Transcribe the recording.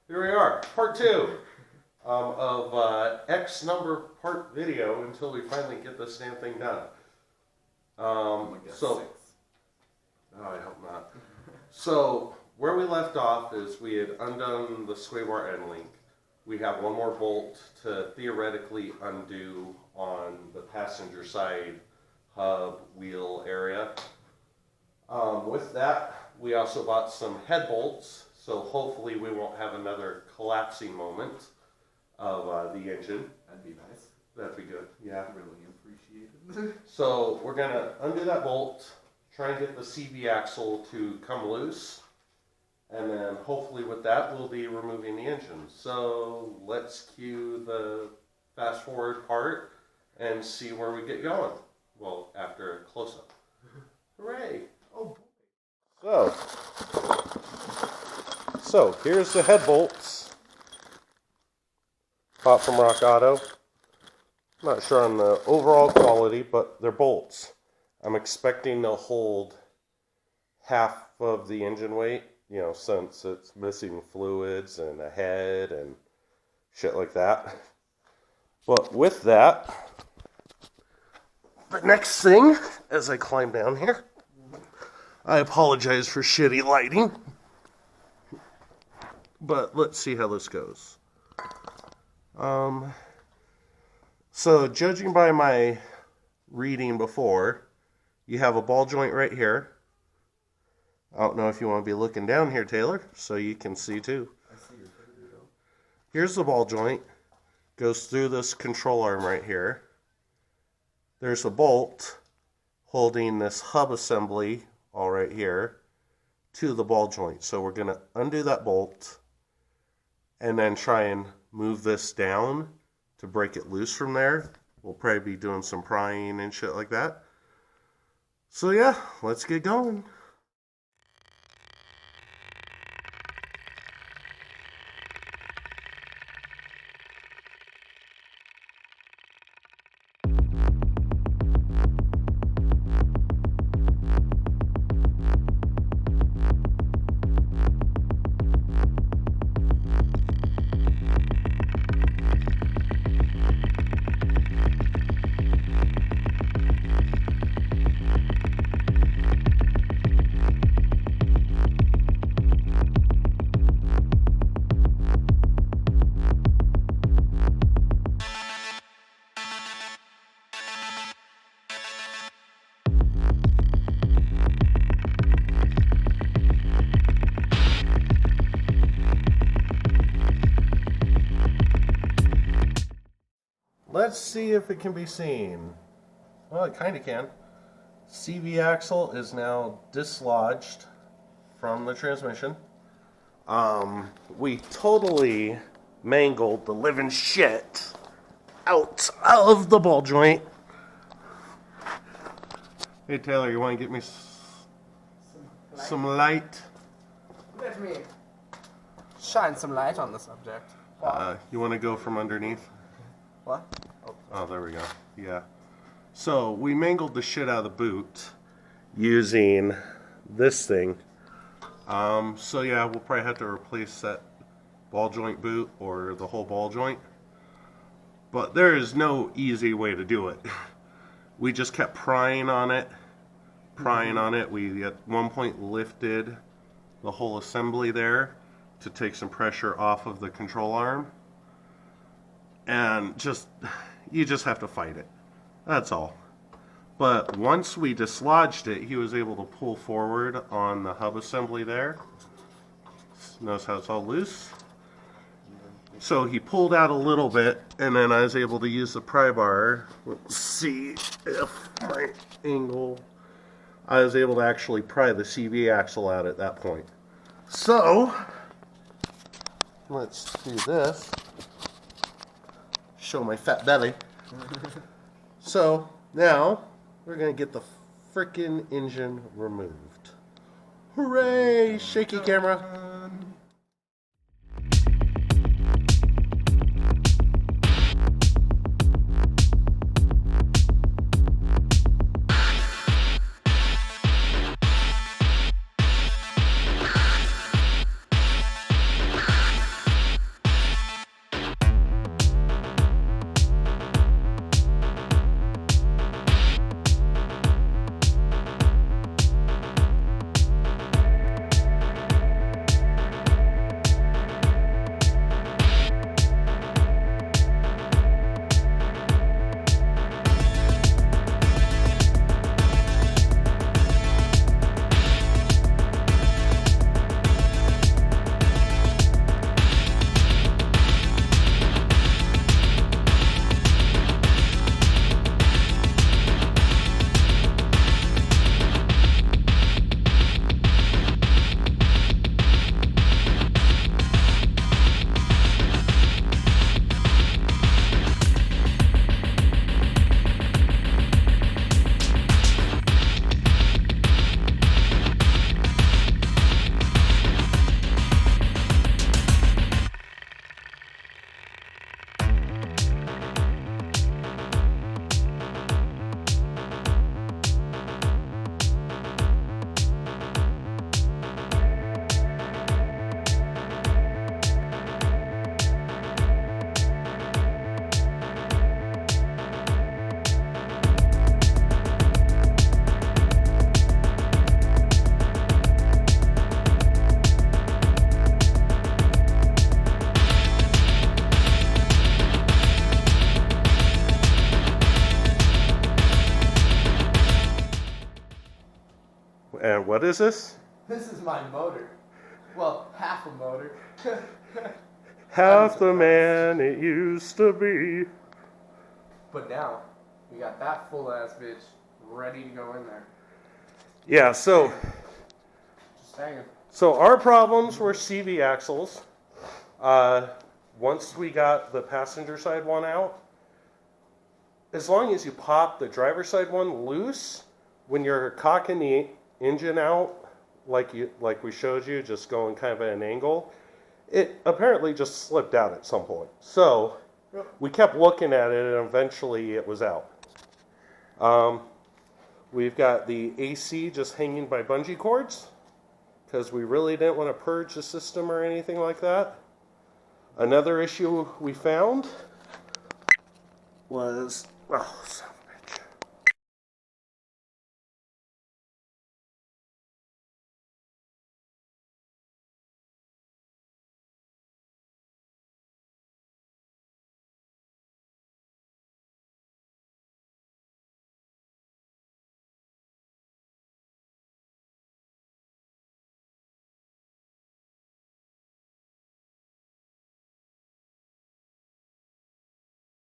Here we are, part 2 of X number part video until we finally get this damn thing done. No, I hope not. So, where we left off is we had undone the sway bar end link. We have one more bolt to theoretically undo on the passenger side hub wheel area. With that, we also bought some head bolts, so hopefully we won't have another collapsing moment of the engine. That'd be nice. That'd be good, yeah. Really appreciated. So we're gonna undo that bolt, try and get the CV axle to come loose, and then hopefully with that we'll be removing the engine. So let's cue the fast forward part and see where we get going. Well, after a close-up. Hooray! Oh boy. So here's the head bolts. Bought from Rock Auto. Not sure on the overall quality, but they're bolts. I'm expecting they'll hold half of the engine weight, you know, since it's missing fluids and a head and shit like that. But with that, the next thing, as I climb down here, I apologize for shitty lighting, but let's see how this goes. So judging by my reading before, you have a ball joint right here. I don't know if you want to be looking down here, Taylor, so you can see too. I see your finger though. Here's the ball joint. Goes through this control arm right here. There's a bolt holding this hub assembly all right here to the ball joint. So we're going to undo that bolt and then try and move this down to break it loose from there. We'll probably be doing some prying and shit like that. So yeah, let's get going. Let's see if it can be seen. Well, it kind of can. CV axle is now dislodged from the transmission. We totally mangled the living shit out of the ball joint. Hey Taylor, you want to get me some light? Let me shine some light on the subject. You want to go from underneath? What? Oh, there we go. Yeah. So we mangled the shit out of the boot using this thing. So yeah, we'll probably have to replace that ball joint boot or the whole ball joint. But there is no easy way to do it. We just kept prying on it. We at one point lifted the whole assembly there to take some pressure off of the control arm. And you just have to fight it. That's all. But once we dislodged it, he was able to pull forward on the hub assembly there. Notice how it's all loose. So he pulled out a little bit, and then I was able to use the pry bar. Let's see if my angle... I was able to actually pry the CV axle out at that point. So, let's do this. Show my fat belly. So now we're gonna get the frickin' engine removed. Hooray! Shaky camera. is this? This is my motor. Well, half a motor. Half the man it used to be. But now, we got that full ass bitch ready to go in there. Yeah, so Just saying. So our problems were CV axles. Once we got the passenger side one out, as long as you pop the driver's side one loose, when you're cocking the engine out, like we showed you, just going kind of at an angle, it apparently just slipped out at some point. So we kept looking at it, and eventually it was out. We've got the AC just hanging by bungee cords, because we really didn't want to purge the system or anything like that. Another issue we found was, oh,